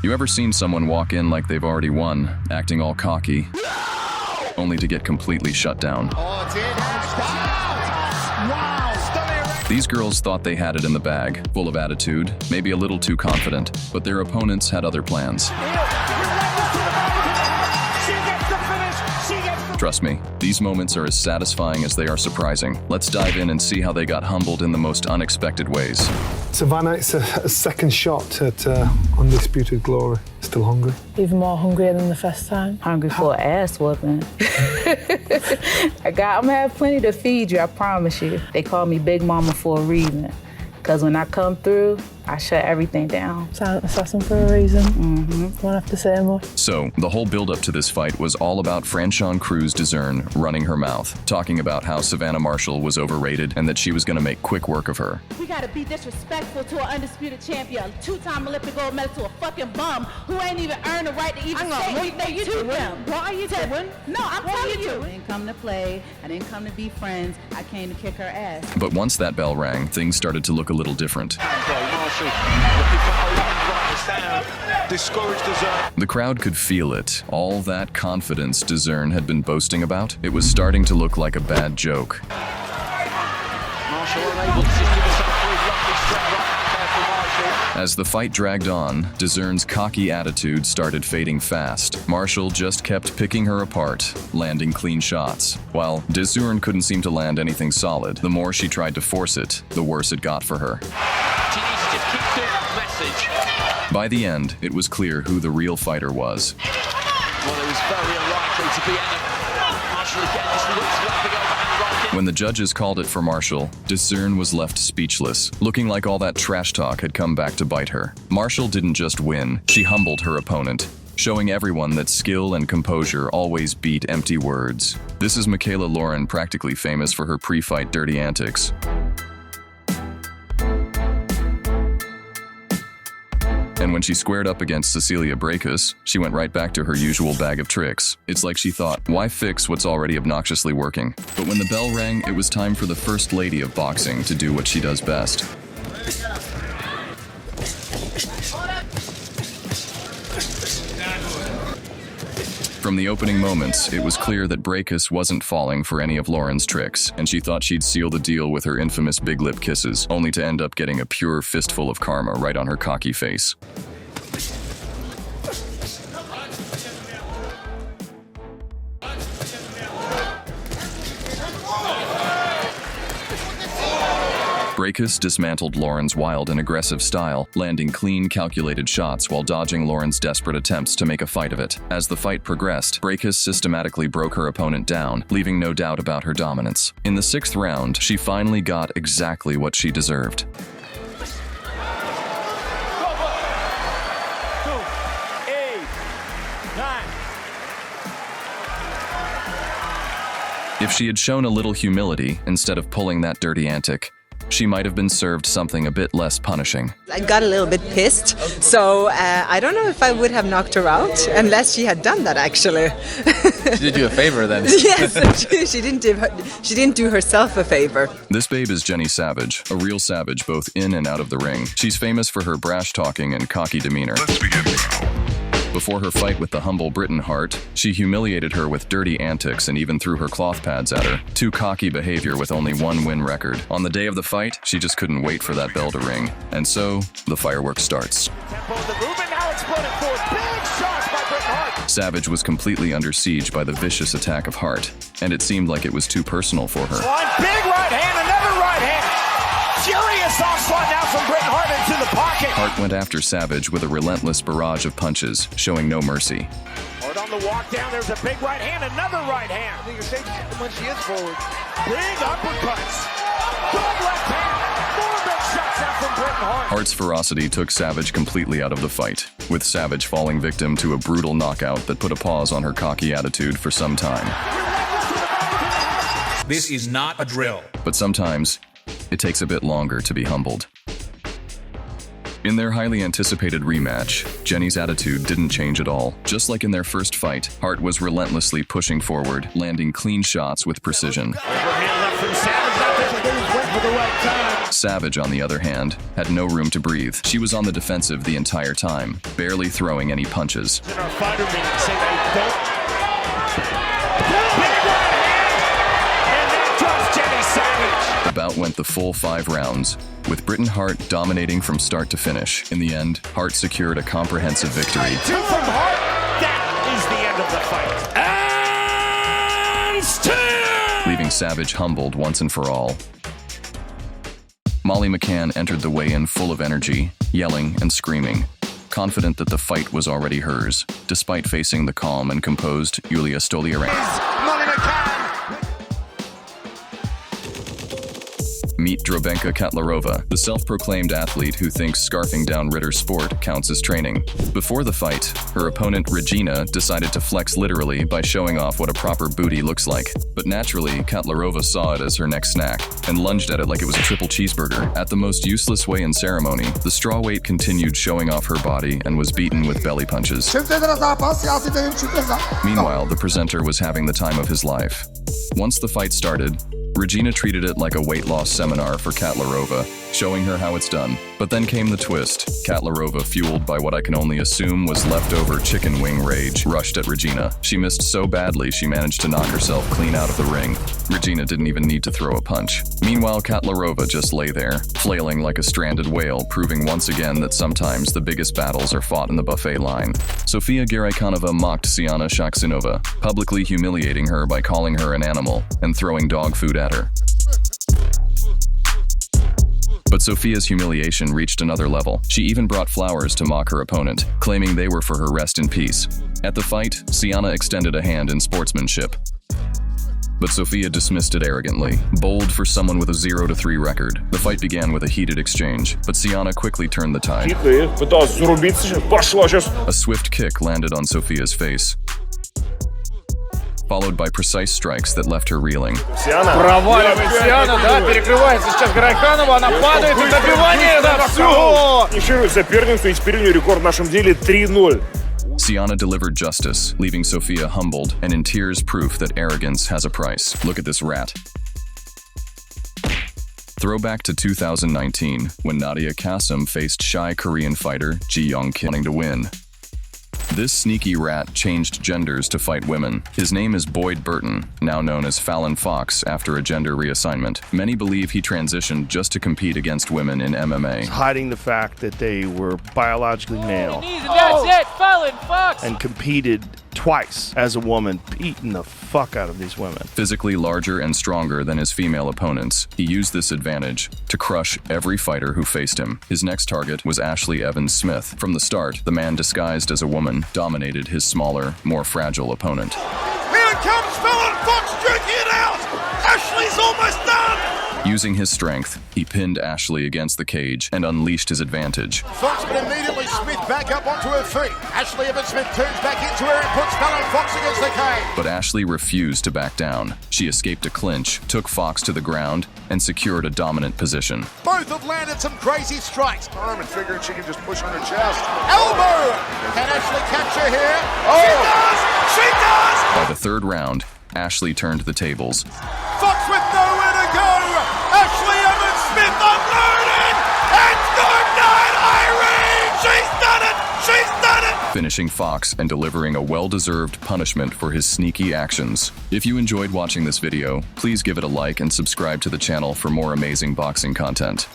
You ever seen someone walk in like they've already won, acting all cocky, only to get completely shut down? These girls thought they had it in the bag, full of attitude, maybe a little too confident, but their opponents had other plans. Trust me, these moments are as satisfying as they are surprising. Let's dive in and see how they got humbled in the most unexpected ways. Savannah, it's a second shot at undisputed glory. Still hungry? Even more hungrier than the first time. Hungry for an ass whooping. I'm gonna have plenty to feed you, I promise you. They call me Big Mama for a reason. Because when I come through, I shut everything down. Silent assassin for a reason. Won't have to say much. So, the whole build-up to this fight was all about Franchon Cruz DeZern running her mouth, talking about how Savannah Marshall was overrated and that she was going to make quick work of her. We gotta be disrespectful to an undisputed champion, two-time Olympic gold medal, to a fucking bum who ain't even earned the right to even say anything to them. What are you doing? No, I'm telling you. I didn't come to play. I didn't come to be friends. I came to kick her ass. But once that bell rang, things started to look a little different. The crowd could feel it. All that confidence DeZern had been boasting about, it was starting to look like a bad joke. As the fight dragged on, DeZern's cocky attitude started fading fast. Marshall just kept picking her apart, landing clean shots. While DeZern couldn't seem to land anything solid, the more she tried to force it, the worse it got for her. She needs to just keep doing that message. By the end, it was clear who the real fighter was. Well, it was very unlikely to be Marshall again just looks like the overhand right. When the judges called it for Marshall, DeZern was left speechless, looking like all that trash talk had come back to bite her. Marshall didn't just win, she humbled her opponent, showing everyone that skill and composure always beat empty words. This is Michaela Lauren, practically famous for her pre-fight dirty antics. And when she squared up against Cecilia Brækhus, she went right back to her usual bag of tricks. It's like she thought, why fix what's already obnoxiously working? But when the bell rang, it was time for the first lady of boxing to do what she does best. From the opening moments, it was clear that Brækhus wasn't falling for any of Lauren's tricks, and she thought she'd seal the deal with her infamous big lip kisses, only to end up getting a pure fistful of karma right on her cocky face. Brækhus dismantled Lauren's wild and aggressive style, landing clean, calculated shots while dodging Lauren's desperate attempts to make a fight of it. As the fight progressed, Brækhus systematically broke her opponent down, leaving no doubt about her dominance. In the 6th round, she finally got exactly what she deserved. If she had shown a little humility instead of pulling that dirty antic, she might have been served something a bit less punishing. I got a little bit pissed, so I don't know if I would have knocked her out unless she had done that, actually. She did you a favor then. Yes, she didn't do herself a favor. This babe is Jenny Savage, a real savage both in and out of the ring. She's famous for her brash talking and cocky demeanor. Let's begin now. Before her fight with the humble Britain Hart, she humiliated her with dirty antics and even threw her cloth pads at her. Too cocky behavior with only one win record. On the day of the fight, she just couldn't wait for that bell to ring. And so, the fireworks starts. Savage was completely under siege by the vicious attack of Hart, and it seemed like it was too personal for her. Big right hand, another right hand! Furious onslaught now from Britain Hart into the pocket. Hart went after Savage with a relentless barrage of punches, showing no mercy. Hart on the walk down, there's a big right hand, another right hand. I think you're safe when she is forward. Big uppercuts. Good left hand. More big shots out from Britain Hart. Hart's ferocity took Savage completely out of the fight, with Savage falling victim to a brutal knockout that put a pause on her cocky attitude for some time. This is not a drill. But sometimes, it takes a bit longer to be humbled. In their highly anticipated rematch, Jenny's attitude didn't change at all. Just like in their first fight, Hart was relentlessly pushing forward, landing clean shots with precision. Overhand left from Savage. for the right time. Savage, on the other hand, had no room to breathe. She was on the defensive the entire time, barely throwing any punches. In our fighter meeting, say they don't. Big right hand, and that drops Jenny Savage. The bout went the full 5 rounds, with Britain Hart dominating from start to finish. In the end, Hart secured a comprehensive victory. 2 from Hart. That is the end of the fight. And still, leaving Savage humbled once and for all. Molly McCann entered the weigh-in full of energy, yelling and screaming, confident that the fight was already hers, despite facing the calm and composed Yulia Stoliarenko. Molly McCann. Meet Drobenka Katlarova, the self-proclaimed athlete who thinks scarfing down Ritter's sport counts as training. Before the fight, her opponent Regina decided to flex literally by showing off what a proper booty looks like. But naturally, Katlarova saw it as her next snack and lunged at it like it was a triple cheeseburger. At the most useless weigh-in ceremony, the strawweight continued showing off her body and was beaten with belly punches. Meanwhile, the presenter was having the time of his life. Once the fight started, Regina treated it like a weight loss seminar for Katlarova, showing her how it's done. But then came the twist. Katlarova, fueled by what I can only assume was leftover chicken wing rage, rushed at Regina. She missed so badly she managed to knock herself clean out of the ring. Regina didn't even need to throw a punch. Meanwhile, Katlarova just lay there, flailing like a stranded whale, proving once again that sometimes the biggest battles are fought in the buffet line. Sofia Garaykanova mocked Siana Shaksinova, publicly humiliating her by calling her an animal and throwing dog food at her. But Sofia's humiliation reached another level. She even brought flowers to mock her opponent, claiming they were for her rest in peace. At the fight, Siana extended a hand in sportsmanship, but Sofia dismissed it arrogantly. Bold for someone with a 0-3 record, the fight began with a heated exchange, but Siana quickly turned the tide. A swift kick landed on Sofia's face, followed by precise strikes that left her reeling. Проваливает Сиана, да, перекрывается сейчас Гарайканова, она падает, и добивание, да, все! Финиширует соперницу, и теперь у нее рекорд в нашем деле 3-0. Siana delivered justice, leaving Sofia humbled and in tears, proof that arrogance has a price. Look at this rat. Throwback to 2019, when Nadia Kim faced shy Korean fighter Ji Young Kim wanting to win. This sneaky rat changed genders to fight women. His name is Boyd Burton, now known as Fallon Fox after a gender reassignment. Many believe he transitioned just to compete against women in MMA. Hiding the fact that they were biologically male. That's it, Fallon Fox! And competed twice as a woman, beating the fuck out of these women. Physically larger and stronger than his female opponents, he used this advantage to crush every fighter who faced him. His next target was Ashley Evans Smith. From the start, the man disguised as a woman dominated his smaller, more fragile opponent. Here comes Fallon Fox jerking it out! Ashley's almost done! Using his strength, he pinned Ashley against the cage and unleashed his advantage. Fox, but immediately Smith back up onto her feet. Ashley Evans Smith turns back into her and puts Fallon Fox against the cage. But Ashley refused to back down. She escaped a clinch, took Fox to the ground, and secured a dominant position. Both have landed some crazy strikes. Arm and figured she can just push on her chest. Elbow! Can Ashley catch her here? Oh! She does! She does! By the third round, Ashley turned the tables. Fox with nowhere to go! Ashley Evans Smith unloaded! And good night, Irene! She's done it! She's done it! Finishing Fox and delivering a well-deserved punishment for his sneaky actions. If you enjoyed watching this video, please give it a like and subscribe to the channel for more amazing boxing content.